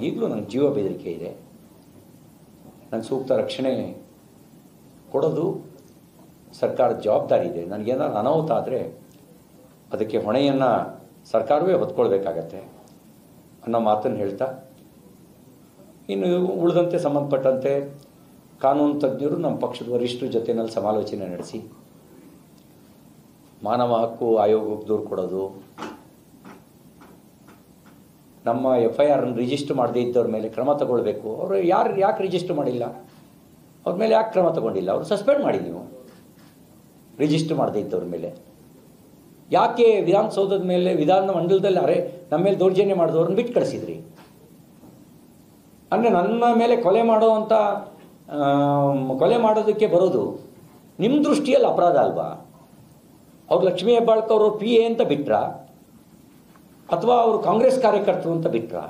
ಈಗಲೂ ನಂಗೆ ಜೀವ ಬೆದರಿಕೆ ಇದೆ. ನಂಗೆ ಸೂಕ್ತ ರಕ್ಷಣೆ ಕೊಡೋದು ಸರ್ಕಾರದ ಜವಾಬ್ದಾರಿ ಇದೆ. ನನಗೇನಾದ್ರು ಅನಾಹುತ ಆದರೆ ಅದಕ್ಕೆ ಹೊಣೆಯನ್ನು ಸರ್ಕಾರವೇ ಹೊತ್ಕೊಳ್ಬೇಕಾಗತ್ತೆ ಅನ್ನೋ ಮಾತನ್ನು ಹೇಳ್ತಾ, ಇನ್ನು ಉಳಿದಂತೆ ಸಂಬಂಧಪಟ್ಟಂತೆ ಕಾನೂನು ತಜ್ಞರು ನಮ್ಮ ಪಕ್ಷದ ವರಿಷ್ಠರ ಜೊತೆಯಲ್ಲಿ ಸಮಾಲೋಚನೆ ನಡೆಸಿ ಮಾನವ ಹಕ್ಕು ಆಯೋಗಕ್ಕೆ ದೂರು ಕೊಡೋದು, ನಮ್ಮ FIR ರಿಜಿಸ್ಟರ್ ಮಾಡದೇ ಇದ್ದವ್ರ ಮೇಲೆ ಕ್ರಮ ತಗೊಳ್ಬೇಕು. ಅವರು ಯಾಕೆ ರಿಜಿಸ್ಟರ್ ಮಾಡಿಲ್ಲ, ಅವ್ರ ಮೇಲೆ ಯಾಕೆ ಕ್ರಮ ತಗೊಂಡಿಲ್ಲ? ಅವರು ಸಸ್ಪೆಂಡ್ ಮಾಡಿ. ನೀವು ರಿಜಿಸ್ಟರ್ ಮಾಡದೇ ಇದ್ದವ್ರ ಮೇಲೆ ಯಾಕೆ ವಿಧಾನಸೌಧದ ಮೇಲೆ ವಿಧಾನ ಮಂಡಲದಲ್ಲಿ ನಮ್ಮ ಮೇಲೆ ದೌರ್ಜನ್ಯ ಮಾಡಿದವ್ರನ್ನ ಬಿಟ್ಟು ಕಳಿಸಿದ್ರಿ? ಅಂದರೆ ನನ್ನ ಮೇಲೆ ಕೊಲೆ ಮಾಡೋದಕ್ಕೆ ಬರೋದು ನಿಮ್ಮ ದೃಷ್ಟಿಯಲ್ಲಿ ಅಪರಾಧ ಅಲ್ವಾ? ಅವ್ರು ಲಕ್ಷ್ಮೀ ಹೆಬ್ಬಾಳ್ಕರ್ ಅವರು PA ಅಂತ ಬಿಟ್ರಾ, ಅಥವಾ ಅವರು ಕಾಂಗ್ರೆಸ್ ಕಾರ್ಯಕರ್ತರು ಅಂತ ಬಿಟ್ರಾ?